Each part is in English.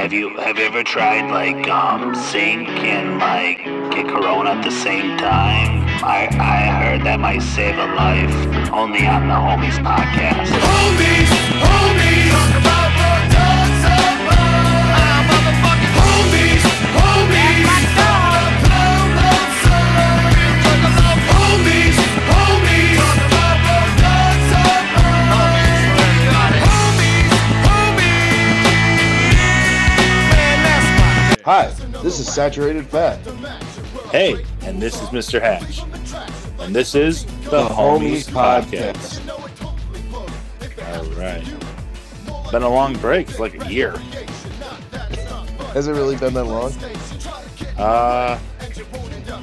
Have you ever tried like sync and like get Corona at the same time? I heard that might save a life. Only on the Homies podcast. Homies, talk about what does survive. Motherfucking homies, McDonald. Homies, talk about what does survive. Homies. Hi, this is Saturated Fat. Hey, and this is Mr. Hatch. And this is the Homies Podcast. All right. Been a long break. It's like a year. Has it really been that long?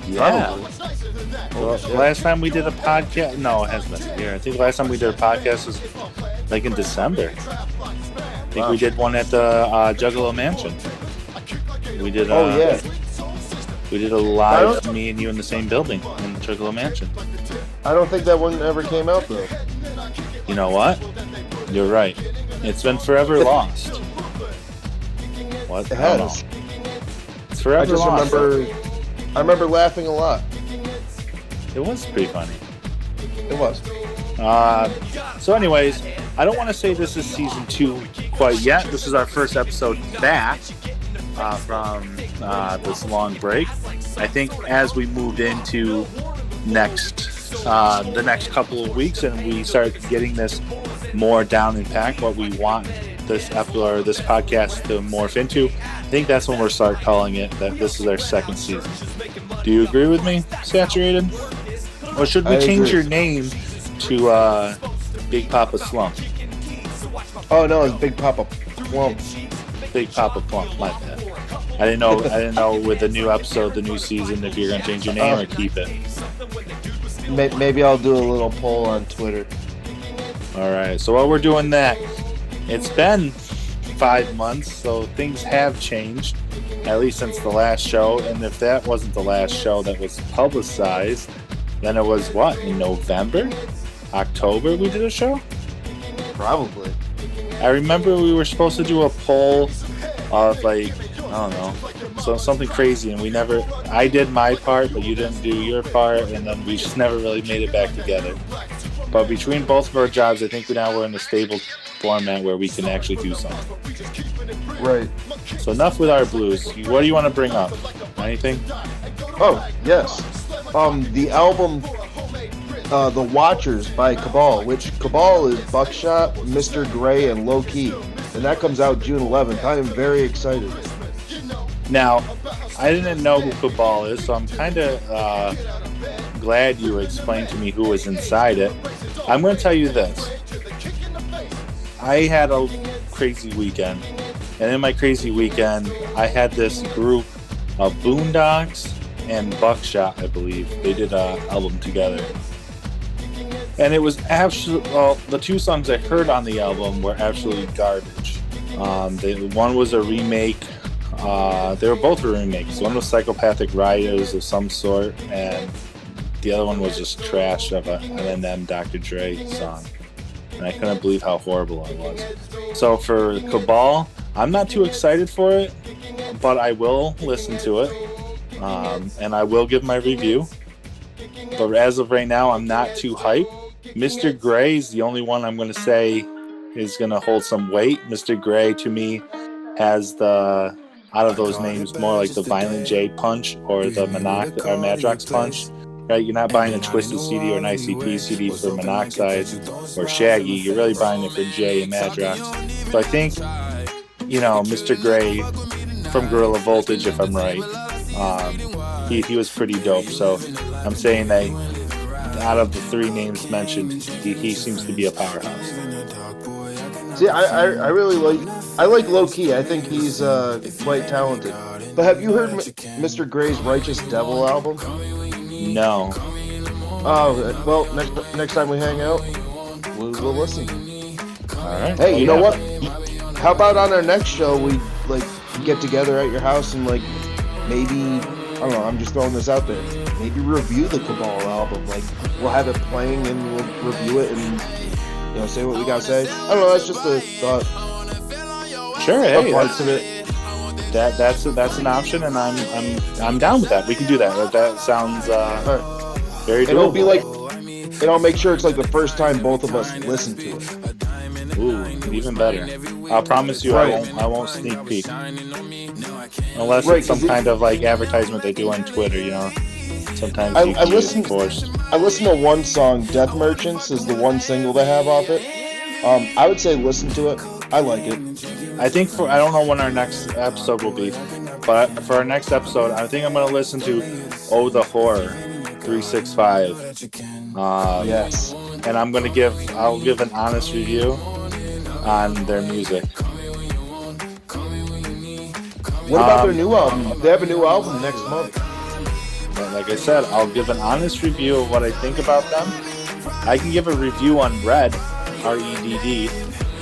Yeah. Well, last time we did a podcast... No, it hasn't been a year. I think last time we did a podcast was like in December. I think we did one at the Juggalo Mansion. We did we did a live me and you in the same building in the Juggalo Mansion. I don't think that one ever came out though. You know what? You're right. It's been forever lost. What? It has. It's forever lost. I remember laughing a lot. It was pretty funny. It was. So anyways, I don't want to say this is season 2 quite yet. This is our first episode back from this long break. I think as we moved into the next couple of weeks and we start getting this more down in pack, what we want this episode or this podcast to morph into, I think that's when we'll start calling it that this is our second season. Do you agree with me, Saturated? Or should we change your name to Big Papa Slump? Oh no, it's Big Papa Plump. Big Papa Plump, my bad. I didn't know with the new episode, the new season, if you're gonna change your name or keep it. Maybe I'll do a little poll on Twitter. All right. So while we're doing that, it's been 5 months, so things have changed, at least since the last show. And if that wasn't the last show that was publicized, then it was what, in November, October we did a show? Probably. I remember we were supposed to do a poll of like, I don't know, so something crazy, and I did my part, but you didn't do your part, and then we just never really made it back together. But between both of our jobs, I think we're in a stable format where we can actually do something. Right. So enough with our blues. What do you want to bring up? Anything? Oh, yes. The album, The Watchers by Cabal, which Cabal is Buckshot, Mr. Gray, and Low Key. And that comes out June 11th. I am very excited. Now, I didn't know who Cabal is, so I'm kind of glad you explained to me who was inside it. I'm going to tell you this. I had a crazy weekend. And in my crazy weekend, I had this group of Boondocks and Buckshot, I believe. They did an album together. And it was absolutely... Well, the two songs I heard on the album were absolutely garbage. One was a remake. They were both remakes. One was Psychopathic Riders of some sort, and the other one was just trash of an Eminem Dr. Dre song. And I couldn't believe how horrible it was. So for Cabal, I'm not too excited for it, but I will listen to it, and I will give my review. But as of right now, I'm not too hyped. Mr. Gray is the only one I'm going to say is going to hold some weight. Mr. Gray, to me, has the... out of those names, more like the Violent J Punch or the Madrox Punch, right? You're not buying a Twisted CD or an ICP CD for Monoxide or Shaggy. You're really buying it for J and Madrox. So I think, Mr. Gray from Gorilla Voltage, if I'm right, he was pretty dope. So I'm saying that out of the 3 names mentioned, he seems to be a powerhouse. See, I really like Low Key. I think he's quite talented. But have you heard Mr. Gray's Righteous Devil album? No. Oh, well, next time we hang out, we'll listen. All right. Hey, you know what? How about on our next show we get together at your house and maybe, I don't know, I'm just throwing this out there, maybe review the Cabal album. We'll have it playing and we'll review it and say what we gotta say. I don't know, that's just a thought. Sure, hey. Parts of it. that's an option, and I'm down with that. We can do that. That sounds very doable. It'll be like, and I'll make sure it's like the first time both of us listen to it. Ooh, even better. I'll promise you, Right. I won't sneak peek, unless Right, it's some 'cause kind of like advertisement they do on Twitter. You know, sometimes I you can listen- get forced. I listened to one song, Death Merchants is the one single they have off it. I would say listen to it. I like it. I think I don't know when our next episode will be, but for our next episode, I think I'm gonna listen to Oh the Horror 365. Yes. And I'll give an honest review on their music. What about their new album? They have a new album next month. But like I said, I'll give an honest review of what I think about them. I can give a review on Redd, R-E-D-D,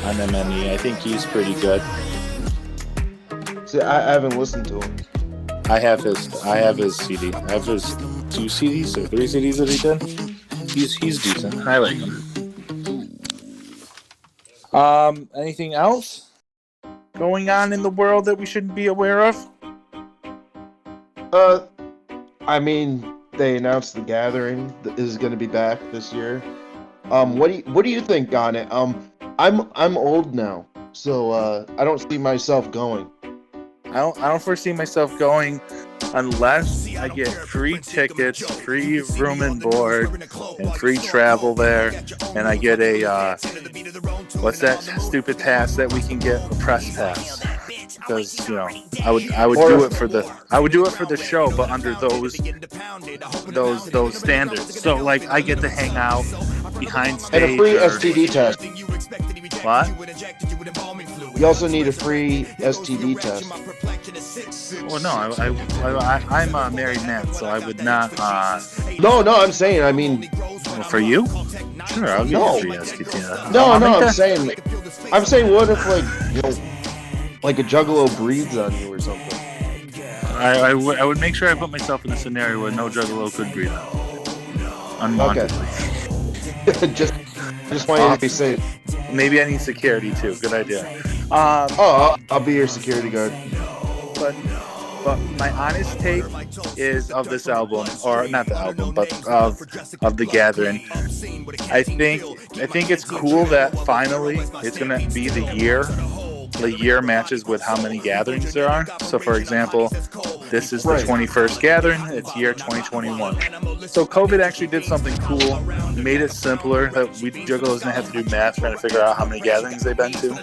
on MME. I think he's pretty good. See, I haven't listened to him. I have his CD. I have his 2 CDs or 3 CDs that he did. He's decent. I like him. Anything else going on in the world that we should be aware of? I mean, they announced The Gathering is going to be back this year. What do you think on it? I'm old now, so I don't see myself going. I don't foresee myself going unless I get free tickets, free room and board, and free travel there, and I get a what's that stupid pass that we can get, a press pass. Because I would do it for the show, but under those standards. So like I get to hang out behind stage And a free STD test. What? You also need a free STD test. Well, no, I'm a married man, so I would not. No, I'm saying, I mean, Well, for you? Sure, I'll give you a free STD. No, I'm saying, what if like a Juggalo breathes on you or something? I would make sure I put myself in a scenario where no Juggalo could breathe out. Unwantedly. Okay. just want you to be safe. Maybe I need security too. Good idea. I'll be your security guard. But my honest take is of this album, or not the album, but of The Gathering. I think it's cool that finally it's gonna be the year. The year matches with how many gatherings there are. So, for example, this is the 21st gathering. It's year 2021. So, COVID actually did something cool. Made it simpler that we Juggalos didn't have to do math trying to figure out how many gatherings they've been to.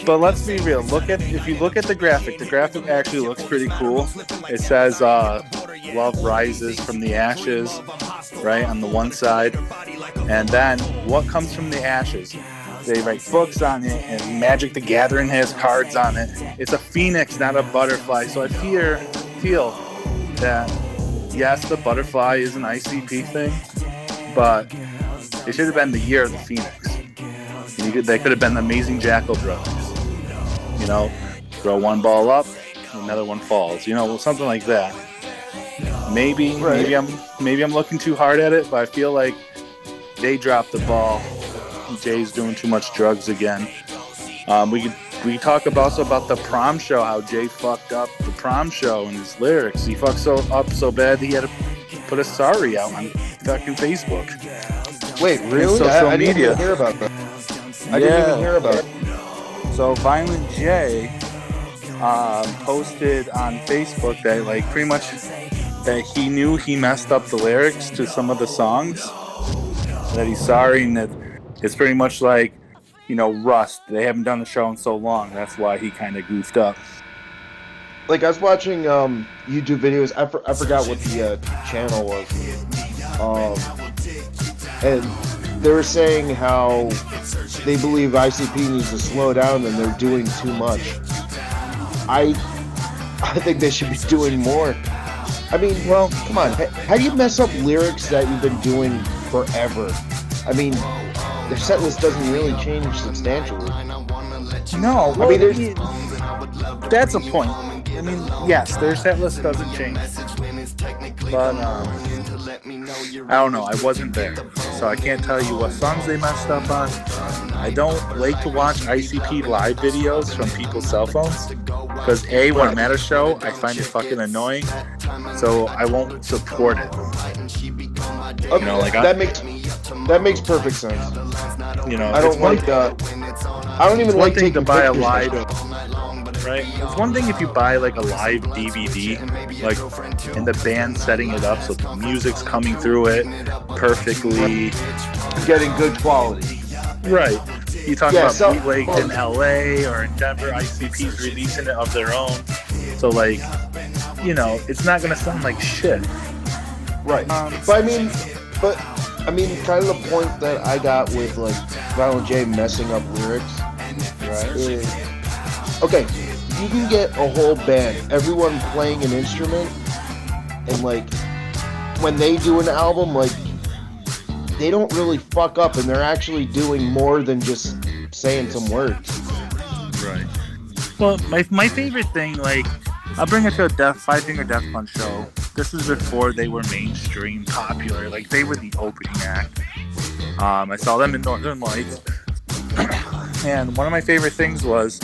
But let's be real. If you look at the graphic actually looks pretty cool. It says "Love rises from the ashes," right on the one side, and then what comes from the ashes? They write books on it, and Magic the Gathering has cards on it. It's a phoenix, not a butterfly. So I feel that yes, the butterfly is an ICP thing, but it should have been the year of the phoenix. They could have been the Amazing Jackal Brothers. Throw one ball up, another one falls. Something like that. Maybe I'm looking too hard at it, but I feel like they dropped the ball. Jay's doing too much drugs again. We talk also about the prom show, how Jay fucked up the prom show and his lyrics. He fucked up so bad he had to put a sorry out on fucking Facebook. Wait, really? Social I didn't media. even hear about that. I didn't even hear about it. So Violent J posted on Facebook that pretty much that he knew he messed up the lyrics to some of the songs, that he's sorry, and that it's pretty much like Rust. They haven't done the show in so long. That's why he kind of goofed up. Like I was watching YouTube videos. I forgot what the channel was. And they were saying how they believe ICP needs to slow down and they're doing too much. I think they should be doing more. I mean, well, come on. How do you mess up lyrics that you've been doing forever? I mean, their set list doesn't really change substantially. No, I mean, that's a point. I mean, yes, their set list doesn't change. But, I don't know. I wasn't there. So I can't tell you what songs they messed up on. I don't like to watch ICP live videos from people's cell phones because when I'm at a show, I find it fucking annoying, so I won't support it. Okay, You know, like that makes perfect sense. You know, I don't like I don't even like thing taking to buy a pictures. live, right? It's one thing if you buy like a live DVD, like in the band setting it up so the music's coming through it perfectly. Getting good quality. Right. You talk about so- bootlegs in LA or in Denver, ICP's releasing it of their own. So like, you know, it's not gonna sound like shit. Right. But I mean, kind of the point that I got with like Violent J messing up lyrics, right? Is, okay, you can get a whole band, everyone playing an instrument, and like when they do an album, like they don't really fuck up, and they're actually doing more than just saying some words. Right. Well, my favorite thing, like, I'll bring it to a Five Finger Death Punch show. This is before they were mainstream popular. Like, they were the opening act. I saw them in Northern Lights. And one of my favorite things was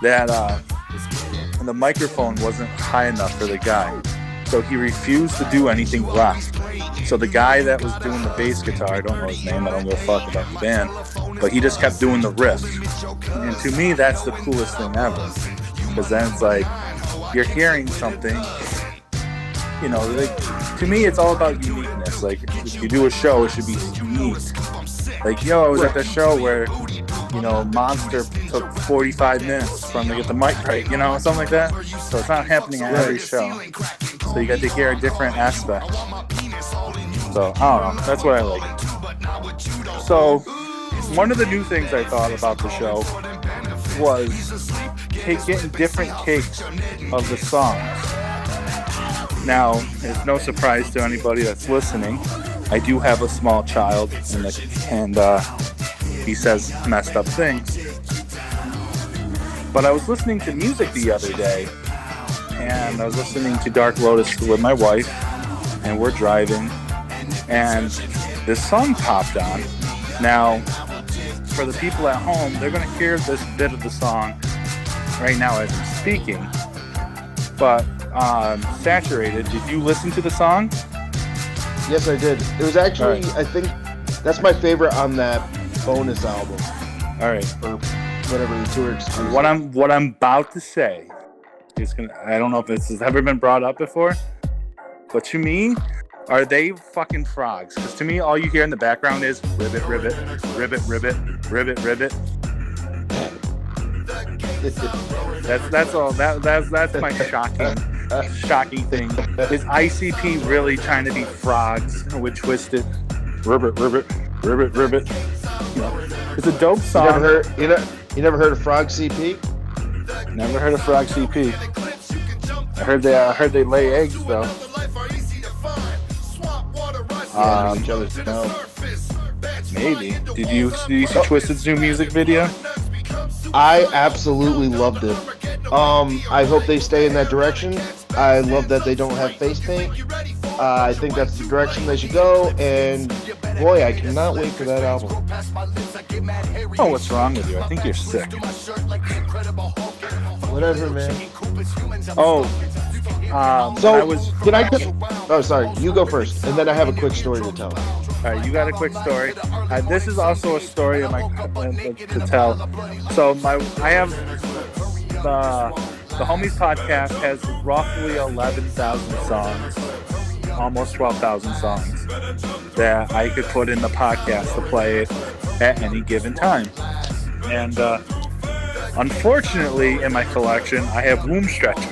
that the microphone wasn't high enough for the guy. So he refused to do anything left. So the guy that was doing the bass guitar, I don't know his name, I don't give a fuck about the band, but he just kept doing the riff. And to me, that's the coolest thing ever. Because then it's like, you're hearing something, you know, like, to me, it's all about uniqueness. Like, if you do a show, it should be unique. Like, I was at the show where, you know, Monster took 45 minutes for him to get the mic right, you know, something like that. So it's not happening at every show. So you got to hear a different aspect. So, I don't know. That's what I like. So, one of the new things I thought about the show was getting different takes of the songs. Now, it's no surprise to anybody that's listening, I do have a small child, and he says messed up things. But I was listening to music the other day, and I was listening to Dark Lotus with my wife, and we're driving, and this song popped on. Now, for the people at home, they're going to hear this bit of the song right now as I'm speaking. But Saturated, did you listen to the song? Yes, I did. It was actually, Right. I think, that's my favorite on that bonus album, All right. or whatever the tour exclusive. What I'm about to say is I don't know if this has ever been brought up before, but to me, are they fucking frogs? Because to me, all you hear in the background is ribbit, ribbit, ribbit, ribbit, ribbit, ribbit. That's all. That's my shocking thing. Is ICP really trying to be frogs with TWIZTID? Ribbit, ribbit, ribbit, ribbit. You know, it's a dope song. You never heard of Frog CP? Never heard of Frog CP. I heard they lay eggs though. Each other's no. Maybe. Did you see TWIZTID's new music video? I absolutely loved it. I hope they stay in that direction. I love that they don't have face paint. I think that's the direction they should go, and boy, I cannot wait for that album. Oh, what's wrong with you? I think you're sick. Whatever, man. Oh, Oh, sorry. You go first, and then I have a quick story to tell. All right, you got a quick story. This is also a story of to tell. So I have the Homies podcast has roughly 11,000 songs, almost 12,000 songs that I could put in the podcast to play it at any given time. And unfortunately, in my collection, I have Womb Stretcher.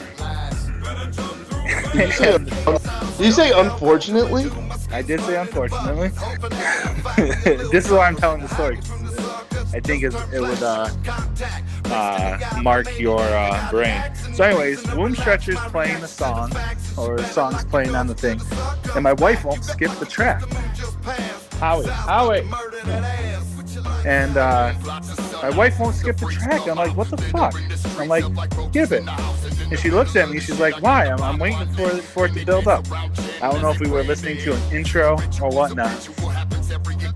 Did you say unfortunately? I did say unfortunately. This is why I'm telling the story. I think it would mark your brain. So anyways, Womb Stretcher's playing the song, or the song's playing on the thing, and my wife won't skip the track. Howie. And my wife won't skip the track. I'm like, what the fuck? I'm like, skip it. And she looks at me, she's like, why? I'm waiting for it to build up. I don't know if we were listening to an intro or whatnot.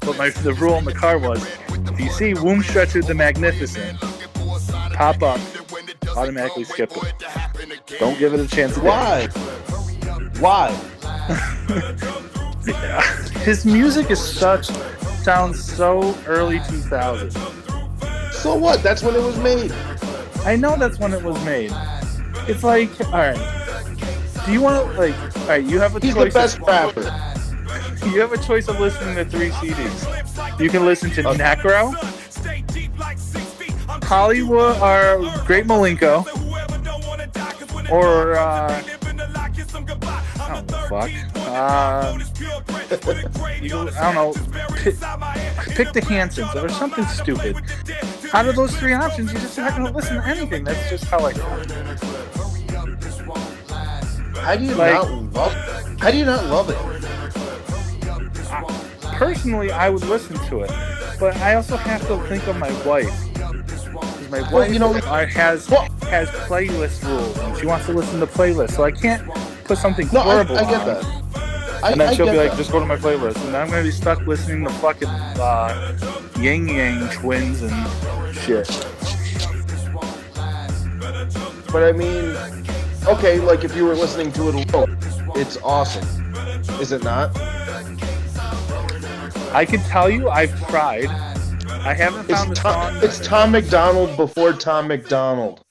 But the rule in the car was, If you see Womb Stretcher the Magnificent pop up, automatically skip it. Don't give it a chance. Why? Why? His music sounds so early 2000s. So what? That's when it was made. I know that's when it was made. It's like, all right. Do you want to, like, all right, you have a He's choice. the best rapper. You have a choice of listening to 3 CDs. You can listen to Necro, Hollywood, or Great Malenko, or, I don't know, fuck. I don't know. Pick the Hansons or something stupid. Out of those 3 options, you're just not going to listen to anything. That's just how I feel. How do you not love it? Personally, I would listen to it, but I also have to think of my wife. My wife, has playlist rules, and she wants to listen to playlists, so I can't put something horrible I get on. that. And then she'll be like, just go to my playlist, and then I'm gonna be stuck listening to fucking Yang Yang Twins and shit. But I mean, okay, like if you were listening to it alone, it's awesome. Is it not? I can tell you, I've tried. I haven't found a song. It's Tom McDonald before Tom McDonald.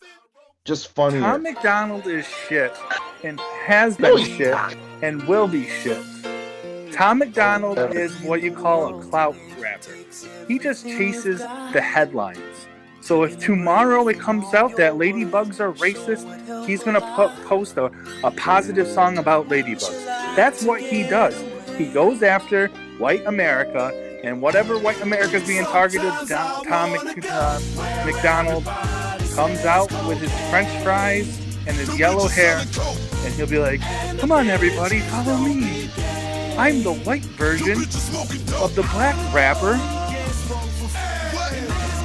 Just funnier. Tom McDonald is shit, and has been shit, and will be shit. Tom McDonald is what you call a clout rapper. He just chases the headlines. So if tomorrow it comes out that ladybugs are racist, he's going to post a positive song about ladybugs. That's what he does. He goes after white America, and whatever white America is being targeted, Tom McDonald comes out with his French fries and his yellow hair, and he'll be like, come on everybody, follow me. I'm the white version of the black rapper.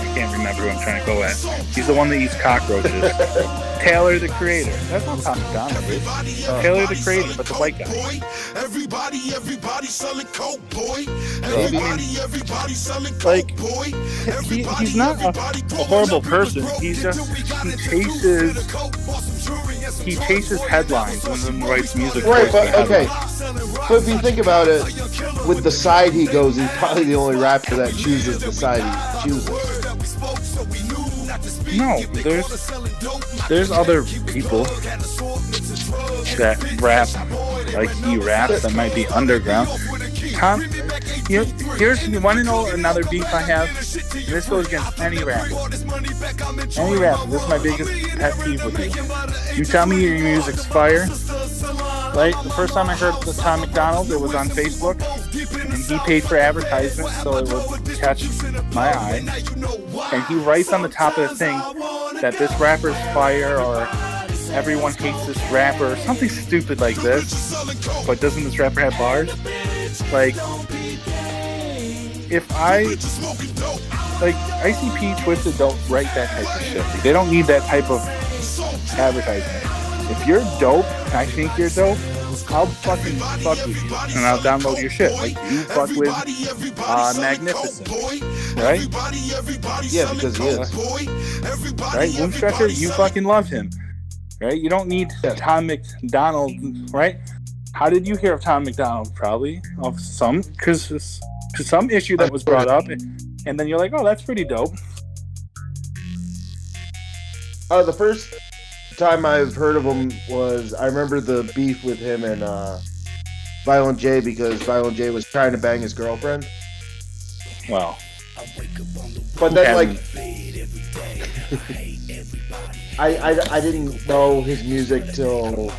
I can't remember who I'm trying to go at. He's the one that eats cockroaches. Taylor the Creator. That's not Tom McDonald, is Taylor the Creator, but the white guy. Everybody selling coke, boy. Like, he's not a horrible person. He chases headlines and then writes music. Right, but okay. So if you think about it, with the side he goes, he's probably the only rapper that chooses the side he chooses. No, there's other people that rap like he raps that might be underground. Tom, you want to know another beef I have? This goes against any rapper. Any rapper. This is my biggest pet peeve with you. You tell me your music's fire. Like, the first time I heard the Tom McDonald, it was on Facebook, and he paid for advertisement so it would catch my eye. And he writes on the top of the thing that this rapper's fire, or everyone hates this rapper, or something stupid like this. But doesn't this rapper have bars? Like, if ICP, TWIZTID don't write that type of shit. They don't need that type of advertisement. If you're dope, and I think you're dope, I'll fucking fuck with you, and I'll download your shit. Like, you fuck with Magnificent, right? Yeah, because he is. Right? Womb Stretcher, you fucking love him. Right? You don't need Tom McDonald, right? How did you hear of Tom McDonald? Probably of some issue that was brought up, and then you're like, oh, that's pretty dope. The first time I've heard of him was, I remember the beef with him and Violent J, because Violent J was trying to bang his girlfriend. Wow. But then, like, I didn't know his music till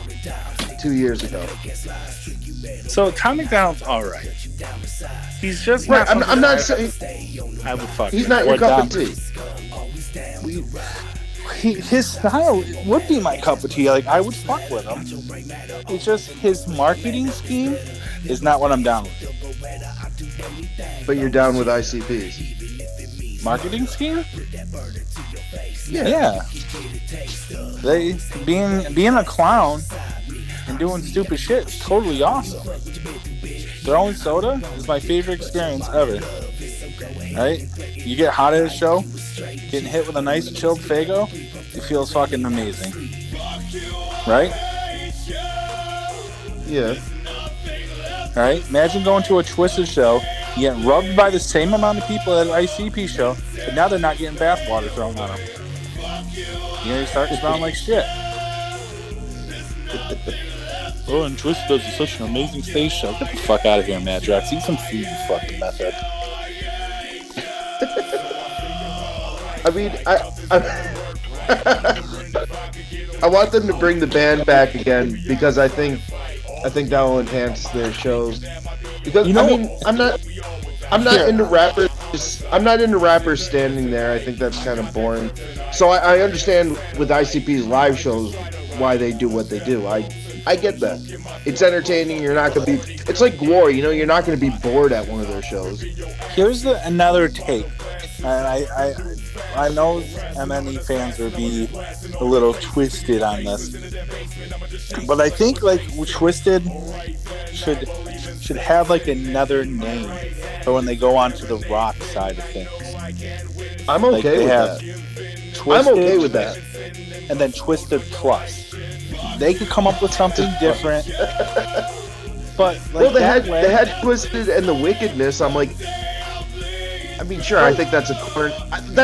2 years ago. So Tom McDonald's all right. He's just right. I'm not saying I would fuck. He's not your cup of tea. His style would be my cup of tea. Like, I would fuck with him. It's just his marketing scheme is not what I'm down with. But you're down with ICP's marketing scheme? Yeah. They being a clown and doing stupid shit is totally awesome. Throwing soda is my favorite experience ever. right? You get hot at a show, getting hit with a nice chilled Faygo, it feels fucking amazing, right? Yeah. All right. Imagine going to a Twisted show, you get rubbed by the same amount of people at an ICP show, but now they're not getting bath water thrown on them. You start smelling like shit. Oh, and Twisted does such an amazing stage show. Get the fuck out of here, Madrox. Eat some food, you fucking method. I mean, I want them to bring the band back again because I think that will enhance their shows. Because I mean, I'm not into rappers. I'm not into rappers standing there. I think that's kind of boring. So I understand with ICP's live shows why they do what they do. I get that. It's entertaining. You're not gonna be. It's like Glory. You're not gonna be bored at one of their shows. Here's another take. And I know MNE fans would be a little twisted on this, but I think like Twisted should have like another name for when they go on to the rock side of things. I'm okay with that. Twisted, I'm okay with that. And then Twisted Plus. They could come up with something different. But like, they had Twisted and the Wickedness. I'm like, I mean, sure, I think that's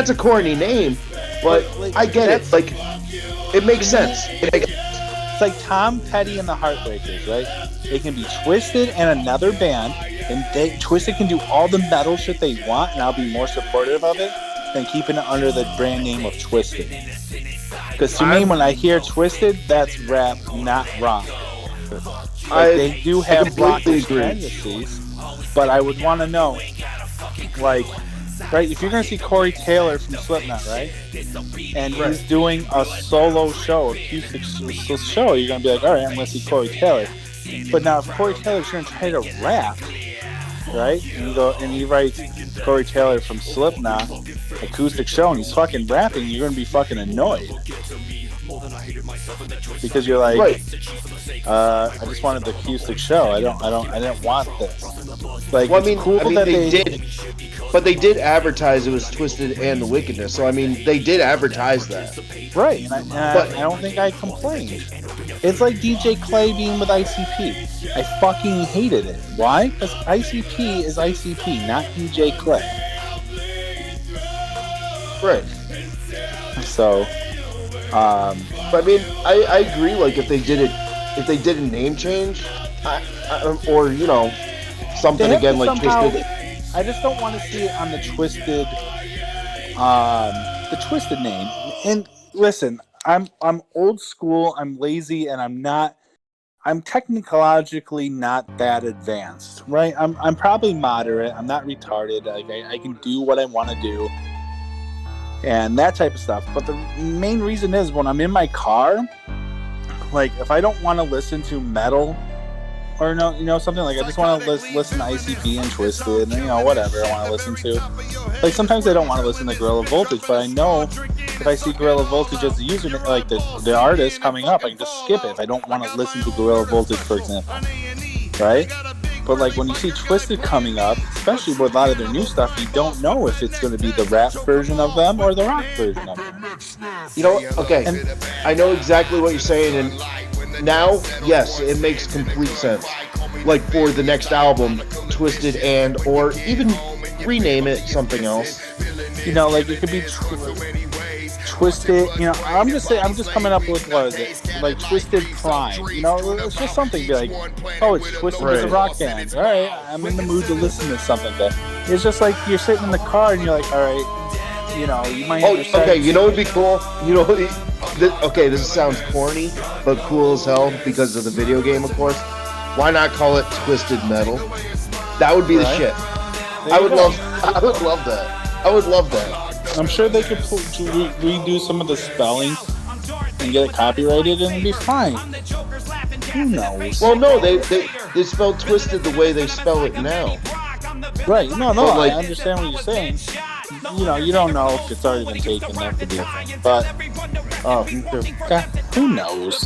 a corny name, but like, I get it. Like, it makes sense. It's like Tom Petty and the Heartbreakers, right? They can be Twisted and another band, and Twisted can do all the metal shit they want, and I'll be more supportive of it than keeping it under the brand name of Twisted. Because to me, when I hear Twisted, that's rap, not rock. Like, they do have rock tendencies, but I would want to know, like, right, if you're going to see Corey Taylor from Slipknot, right, and he's doing a solo show, acoustic show, you're going to be like, all right, I'm going to see Corey Taylor. But now if Corey Taylor's going to try to rap, right, and he writes Corey Taylor from Slipknot, acoustic show, and he's fucking rapping, you're going to be fucking annoyed. Because you're like, I just wanted the acoustic show. I didn't want this. Like, well, it's cool that they did. But they did advertise it was Twisted and the Wickedness. So, I mean, they did advertise that. Right. And I don't think I complained. It's like DJ Clay being with ICP. I fucking hated it. Why? Because ICP is ICP, not DJ Clay. Right. So, but I mean, I agree, like, if they did a name change, or, something again like Twisted. I just don't want to see it on the Twisted name. And listen, I'm old school, I'm lazy, and I'm technologically not that advanced, right? I'm probably moderate, I'm not retarded, like I can do what I want to do, and that type of stuff. But the main reason is when I'm in my car, like if I don't want to listen to metal, or something like I just want to listen to ICP and Twisted and whatever I want to listen to. Like sometimes I don't want to listen to Gorilla Voltage, but I know if I see Gorilla Voltage as the user, like the artist coming up, I can just skip it if I don't want to listen to Gorilla Voltage, for example, right? But like when you see Twisted coming up, especially with a lot of their new stuff, you don't know if it's going to be the rap version of them or the rock version of them. Okay, and I know exactly what you're saying, and now, yes, it makes complete sense. Like for the next album, Twisted or even rename it something else. Like it could be Twisted. I'm just coming up with what is it? Like Twisted Prime. It's just something. Be like, oh, it's Twisted with a rock band. All right, I'm in the mood to listen to something. It's just like you're sitting in the car and you're like, all right, you might. Okay, what'd be cool? This sounds corny, but cool as hell because of the video game, of course. Why not call it Twisted Metal? That would be the shit. I would love that. I'm sure they could redo some of the spelling and get it copyrighted, and it'd be fine. Who knows? Well, no, they spell Twisted the way they spell it now. Right? No, I understand what you're saying. You don't know if it's already been taken. That could be a thing, but who knows?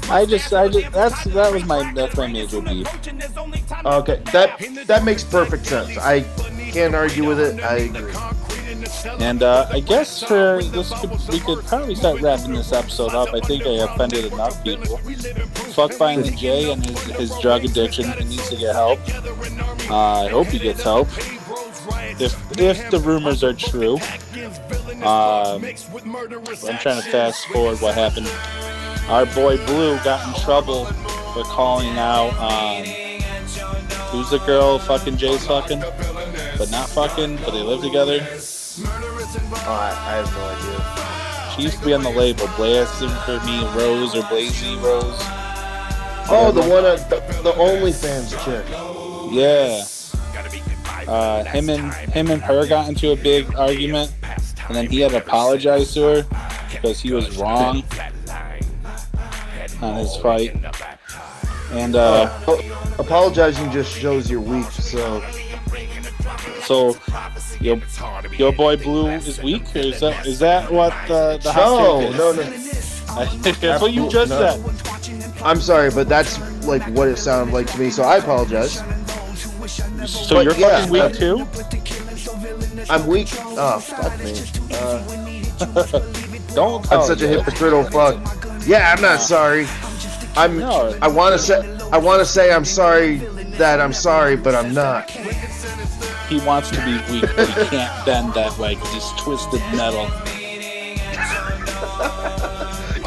That's my major beef. Okay, that makes perfect sense. I can't argue with it. I agree. And I guess for this, we could probably start wrapping this episode up. I think I offended enough people. Fuck Violent J and his drug addiction. He needs to get help. I hope he gets help. If the rumors are true. I'm trying to fast forward what happened. Our boy Blue got in trouble for calling out who's the girl fucking Jay's fucking, but not fucking, but they live together. I have no idea. She used to be on the label, Blasting for Me Rose or Blazy Rose. Oh, the one, the OnlyFans chick. Yeah. Him and her got into a big argument, and then he had to apologize to her because he was wrong on his fight. And apologizing just shows you're weak. So your boy Blue is weak, or is that what the hot take is? No. That's what you just said. I'm sorry, but that's like what it sounded like to me. So I apologize. So but you're fucking weak too? I'm weak. Oh, fuck me. Don't. I'm such a hypocritical fuck. Yeah, I'm not sorry. I want to say I'm sorry that I'm sorry, but I'm not. He wants to be weak, but he can't bend that way because he's twisted metal.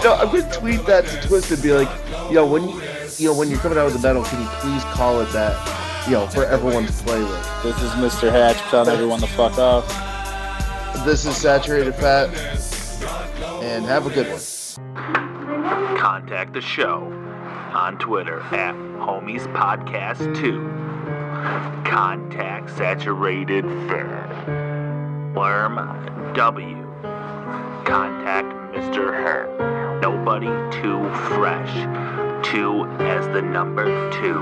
I'm gonna tweet that to Twisted, be like, when you're coming out with the metal, can you please call it that? For everyone to play with. This is Mr. Hatch telling everyone to fuck off. This is Saturated Fat, and have a good one. Contact the show on Twitter at HomiesPodcast2. Contact Saturated Fat. Worm W. Contact Mr. Hurt. Nobody too fresh. 2 as the number 2.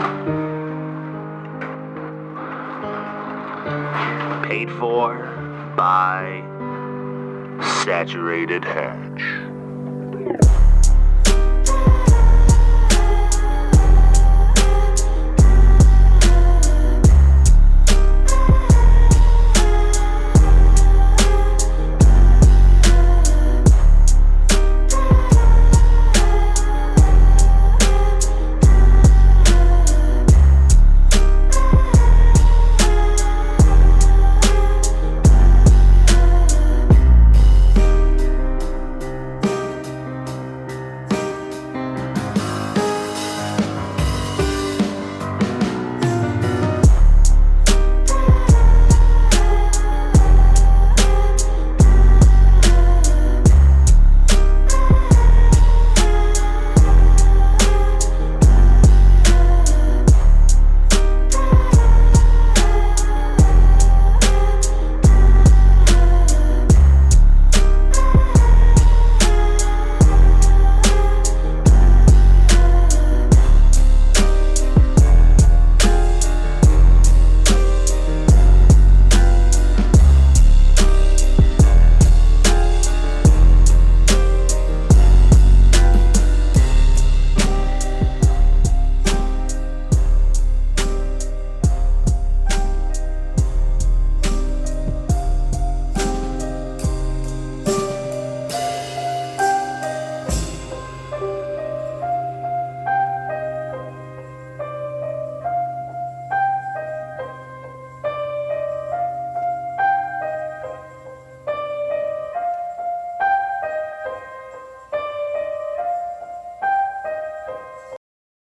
Paid for by Saturated Hatch.